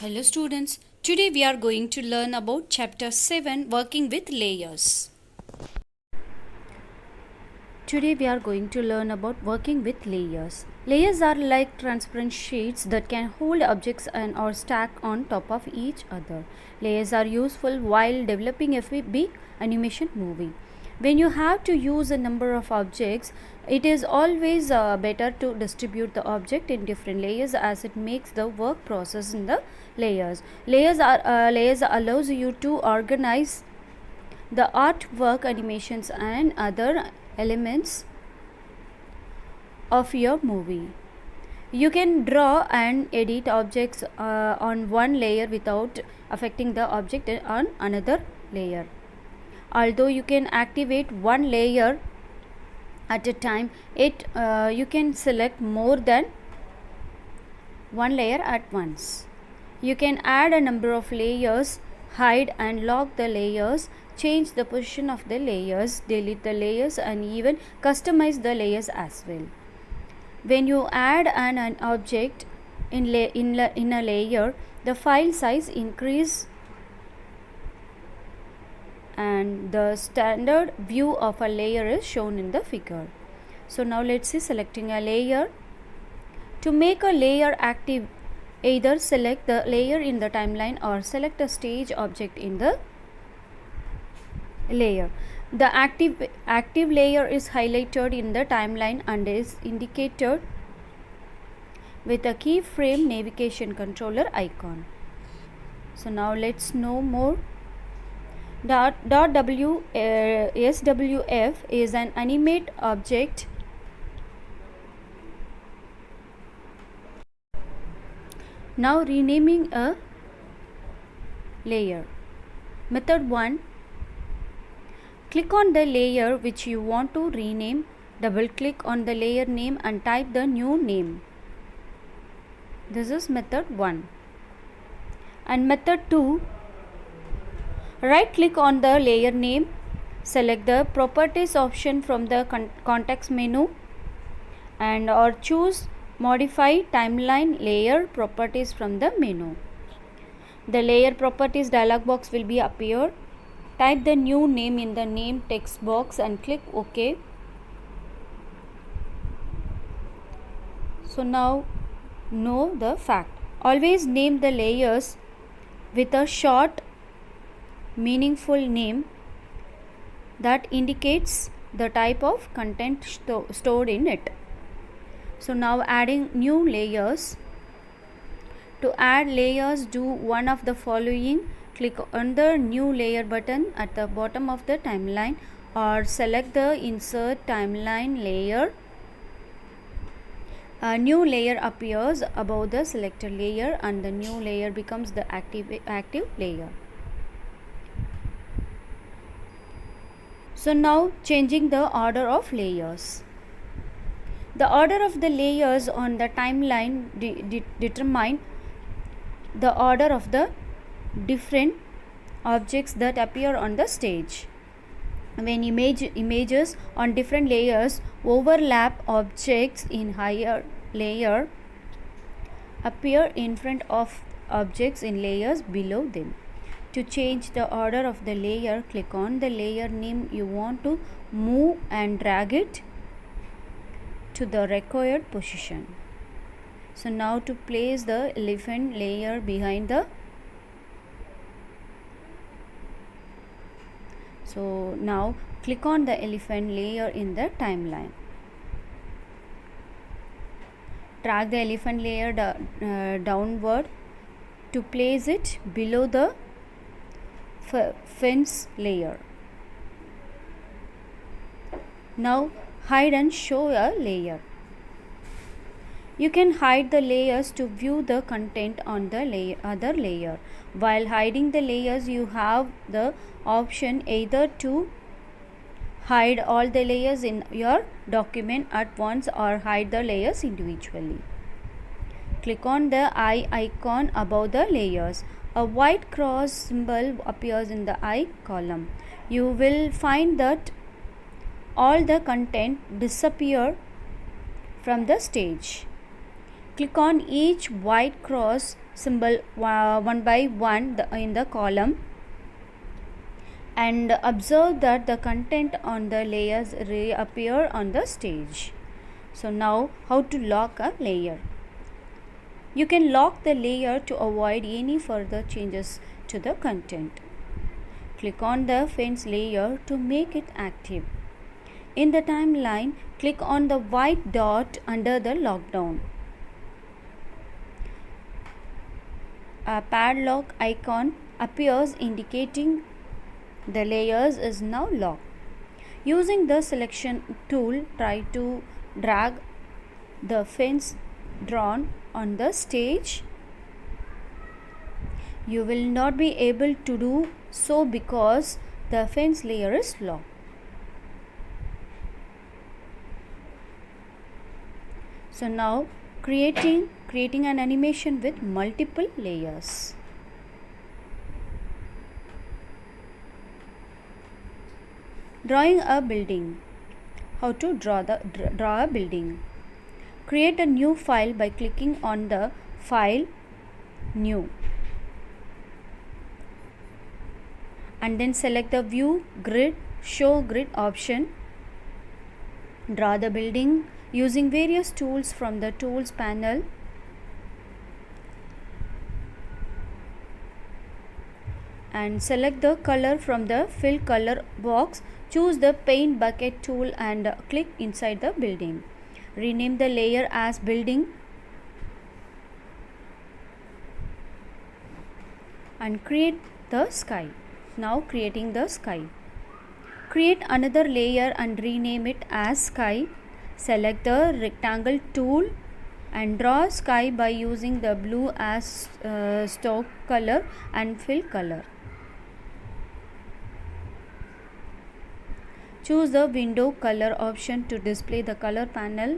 Hello students, today we are going to learn about chapter 7 working with layers. Today we are going to learn about working with layers. Layers are like transparent sheets that can hold objects and or stack on top of each other. Layers are useful while developing a big animation movie. When you have to use a number of objects, it is always better to distribute the object in different layers as it makes the work process in the layers. Layers allows you to organize the artwork, animations and other elements of your movie. You can draw and edit objects on one layer without affecting the object on another layer. Although you can activate one layer at a time, you can select more than one layer at once. You can add a number of layers, hide and lock the layers, change the position of the layers, delete the layers and even customize the layers as well. When you add an object in a layer, the file size increase and the standard view of a layer is shown in the figure. So now let's see selecting a layer. To make a layer active, either select the layer in the timeline or select a stage object in the layer. The active layer is highlighted in the timeline and is indicated with a keyframe navigation controller icon. So now let's know more. SWF is an animate object now renaming a layer. Method 1. Click on the layer which you want to rename, double click on the layer name and type the new name. This is method 1. And method 2, right click on the layer name, select the properties option from the context menu and or choose modify timeline layer properties from the menu. The layer properties dialog box will be appear. Type the new name in the name text box and click OK. So now know the fact. Always name the layers with a short meaningful name that indicates the type of content stored in it. So now adding new layers. To add layers, do one of the following. Click on the new layer button at the bottom of the timeline or select the insert timeline layer. A new layer appears above the selected layer and the new layer becomes the active layer. So now changing the order of layers. The order of the layers on the timeline determine the order of the different objects that appear on the stage. When images on different layers overlap, objects in higher layer appear in front of objects in layers below them. To change the order of the layer, click on the layer name you want to move and drag it to the required position. So now to place the elephant layer behind the So now click on the elephant layer in the timeline. Drag the elephant layer downward to place it below the fence layer. Now hide and show a layer. You can hide the layers to view the content on the other layer. While hiding the layers, you have the option either to hide all the layers in your document at once or hide the layers individually. Click on the eye icon above the layers. A white cross symbol appears in the eye column. You will find that all the content disappear from the stage. Click on each white cross symbol one by one in the column and observe that the content on the layers reappear on the stage. So now how to lock a layer. You can lock the layer to avoid any further changes to the content. Click on the fence layer to make it active. In the timeline, click on the white dot under the lockdown. A padlock icon appears indicating the layers is now locked. Using the selection tool, try to drag the fence drawn on the stage. You will not be able to do so because the fence layer is locked. So now creating an animation with multiple layers. Drawing a building. How to draw a building. Create a new file by clicking on the File, New, and then select the View, Grid, Show Grid option. Draw the building using various tools from the Tools panel. And select the color from the Fill Color box. Choose the Paint Bucket tool and click inside the building. Rename the layer as Building and create the sky. Now creating the sky. Create another layer and rename it as Sky. Select the rectangle tool and draw sky by using the blue as stroke color and fill color. Choose the window color option to display the color panel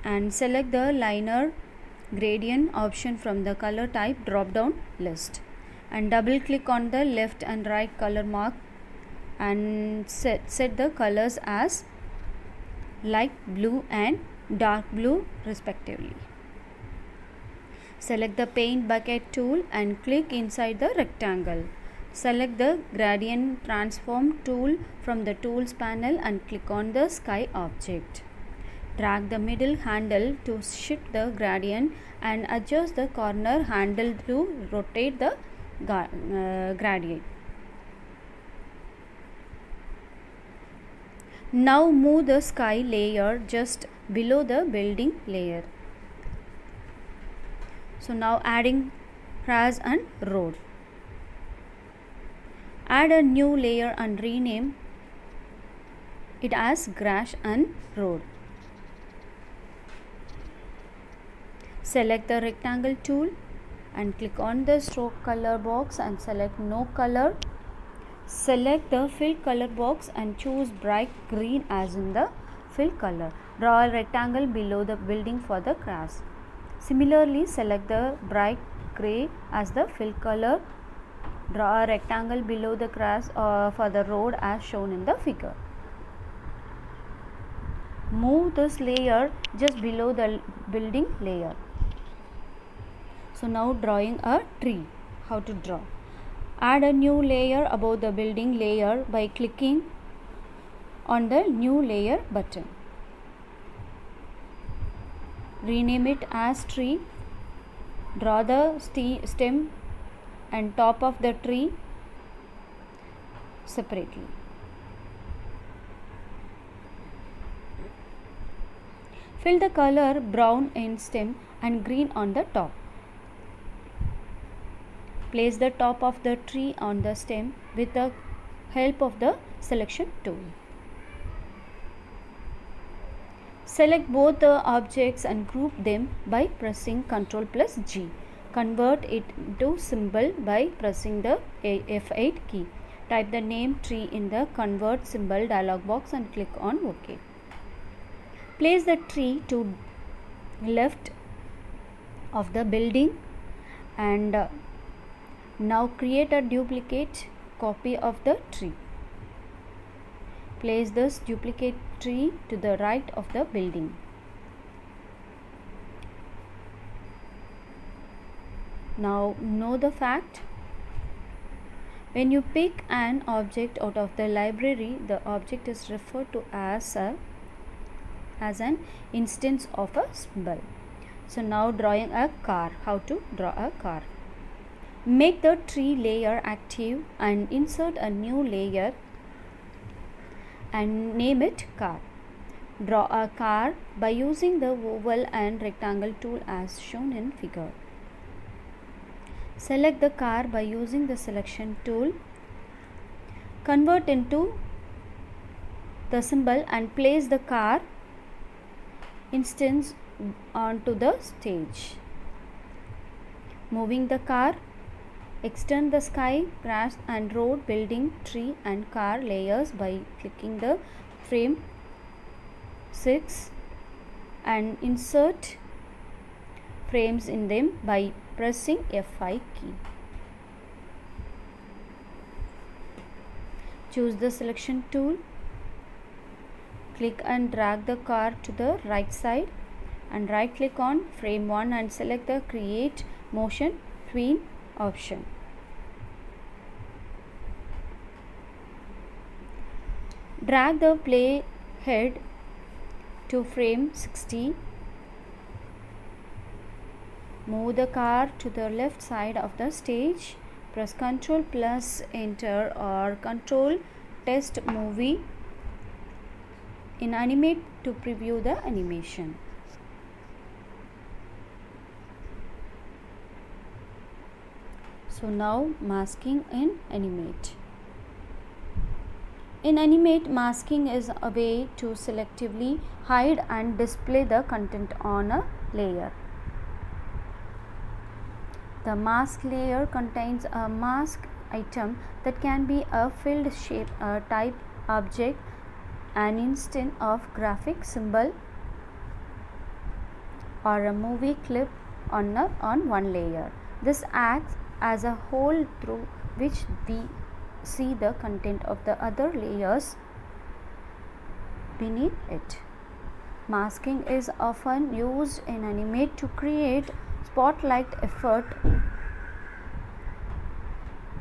and select the liner gradient option from the color type drop down list and double click on the left and right color mark and set the colors as light blue and dark blue respectively. Select the Paint Bucket tool and click inside the rectangle. Select the Gradient Transform tool from the Tools panel and click on the sky object. Drag the middle handle to shift the gradient and adjust the corner handle to rotate the gradient. Now move the sky layer just below the building layer. So now adding grass and road. Add a new layer and rename it as Grass and Road. Select the rectangle tool and click on the stroke color box and select no color. Select the fill color box and choose bright green as in the fill color. Draw a rectangle below the building for the grass. Similarly, select the bright gray as the fill color. Draw a rectangle below the grass for the road as shown in the figure. Move this layer just below the building layer. So now drawing a tree. How to draw? Add a new layer above the building layer by clicking on the new layer button. Rename it as tree. Draw the stem and top of the tree separately. Fill the color brown in stem and green on the top. Place the top of the tree on the stem with the help of the selection tool. Select both the objects and group them by pressing Ctrl+G. Convert it into symbol by pressing the F8 key. Type the name tree in the Convert Symbol dialog box and click on OK. Place the tree to left of the building and now create a duplicate copy of the tree. Place this duplicate tree to the right of the building. Now know the fact. When you pick an object out of the library, the object is referred to as an instance of a symbol. So now drawing a car. How to draw a car? Make the tree layer active and insert a new layer and name it car. Draw a car by using the oval and rectangle tool as shown in figure. Select the car by using the selection tool. Convert into the symbol and place the car instance onto the stage. Moving the car, extend the sky, grass and road, building, tree and car layers by clicking the frame 6 and insert frames in them by pressing F5 key. Choose the selection tool. Click and drag the car to the right side and right click on frame 1 and select the create motion tween option. Drag the playhead to frame 60. Move the car to the left side of the stage. Press Ctrl plus enter or Ctrl test movie in animate to preview the animation. So now masking in animate. In animate, masking is a way to selectively hide and display the content on a layer. The mask layer contains a mask item that can be a filled shape, a type object, an instance of graphic symbol, or a movie clip on one layer. This acts as a hole through which we see the content of the other layers beneath it. Masking is often used in animate to create spotlight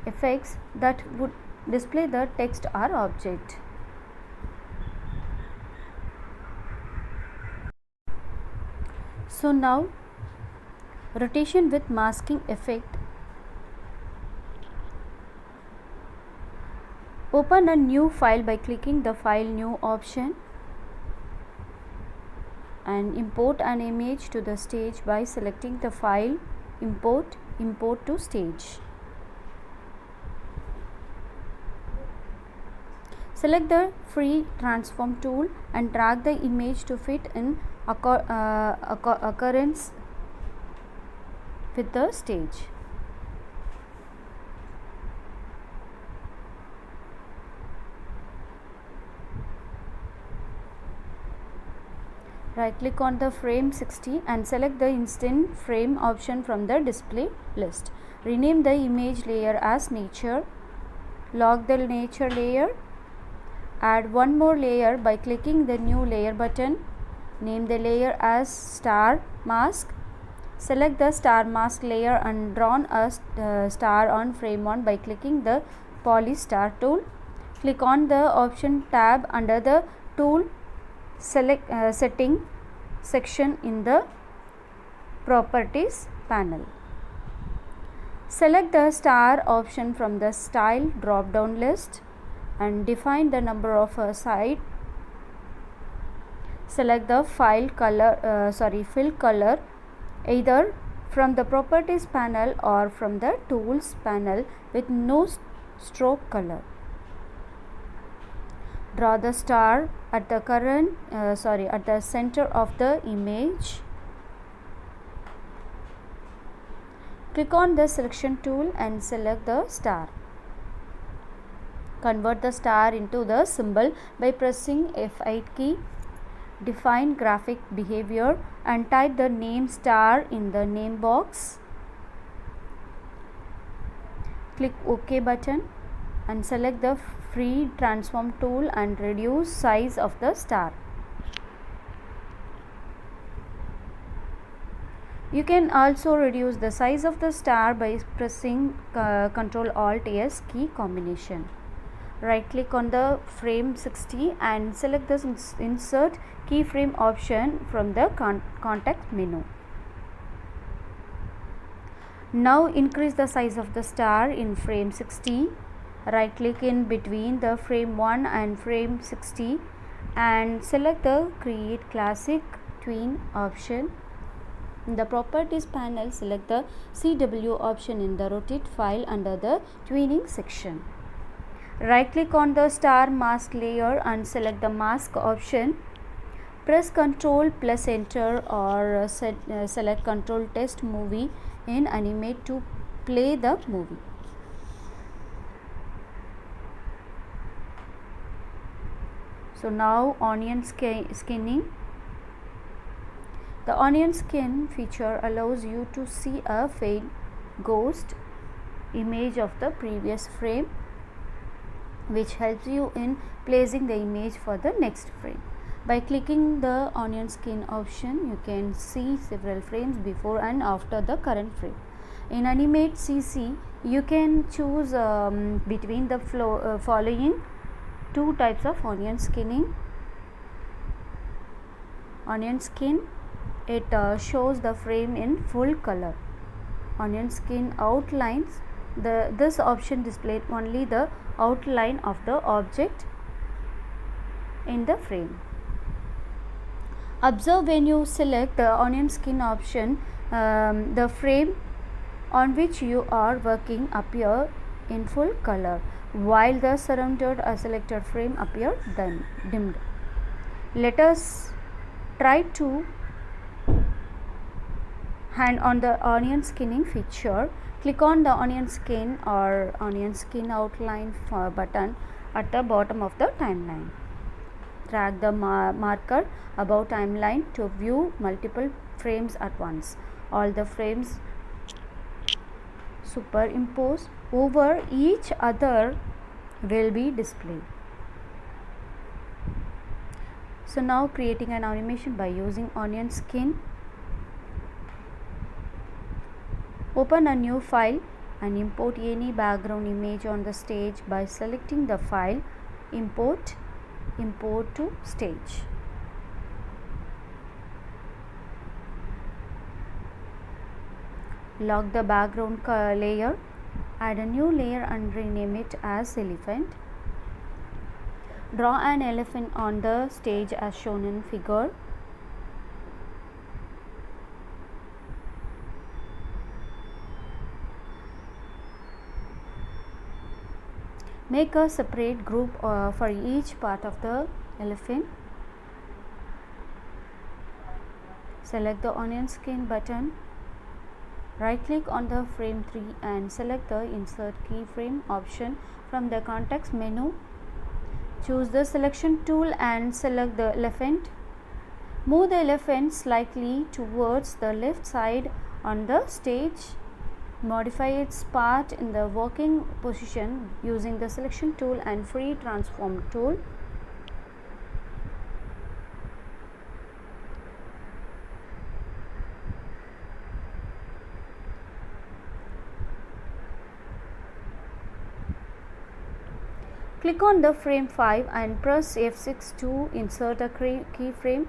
effects that would display the text or object. So now rotation with masking effect. Open a new file by clicking the file new option and import an image to the stage by selecting the file import to stage. Select the free transform tool and drag the image to fit in occurrence with the stage. Right click on the frame 60 and select the instant frame option from the display list. Rename the image layer as nature. Lock the nature layer. Add one more layer by clicking the new layer button. Name the layer as star mask. Select the star mask layer and draw a star on frame 1 by clicking the poly star tool. Click on the option tab under the tool setting section in the properties panel. Select the star option from the style drop down list and define the number of a side. Select the fill color either from the properties panel or from the tools panel with no stroke color. Draw the star at the at the center of the image. Click on the selection tool and select the star. Convert the star into the symbol by pressing F8 key. Define graphic behavior and type the name star in the name box. Click OK button and select the free transform tool and reduce size of the star. You can also reduce the size of the star by pressing Ctrl Alt S key combination. Right click on the frame 60 and select the insert keyframe option from the context menu. Now increase the size of the star in frame 60. Right click in between the frame 1 and frame 60 and select the create classic tween option. In the properties panel, select the CW option in the rotate file under the tweening section. Right click on the star mask layer and select the mask option. Press Ctrl plus enter or select Ctrl test movie in animate to play the movie. So now onion skinning. The onion skin feature allows you to see a fade ghost image of the previous frame, which helps you in placing the image for the next frame. By clicking the onion skin option, you can see several frames before and after the current frame. In Animate CC, you can choose between the following two types of onion skinning. Onion skin, it shows the frame in full color. Onion skin outlines, this option displays only the outline of the object in the frame. Observe when you select the onion skin option, the frame on which you are working appear in full color, while the surrounded selected frame appear dimmed. Let us try to hand on the onion skinning feature. Click on the onion skin or onion skin outline button at the bottom of the timeline. Drag the marker above timeline to view multiple frames at once. All the frames superimposed over each other will be displayed. So now creating an animation by using onion skin. Open a new file and import any background image on the stage by selecting the file, import to stage. Lock the background layer, add a new layer and rename it as elephant. Draw an elephant on the stage as shown in figure. Make a separate group for each part of the elephant. Select the onion skin button. Right click on the frame 3 and select the insert keyframe option from the context menu. Choose the selection tool and select the elephant. Move the elephant slightly towards the left side on the stage. Modify its part in the walking position using the selection tool and free transform tool. Click on the frame 5 and press F6 to insert a keyframe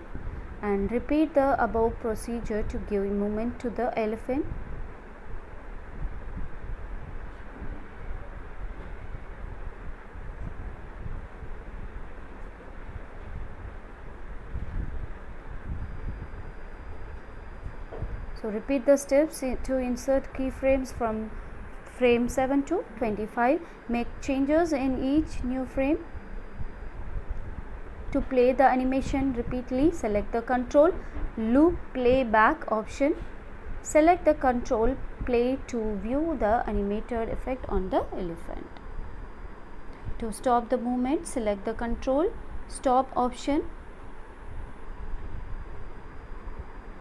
and repeat the above procedure to give movement to the elephant. So repeat the steps to insert keyframes from frame 7 to 25. Make changes in each new frame. To play the animation repeatedly, select the control loop playback option. Select the control play to view the animated effect on the elephant. To stop the movement, select the control stop option.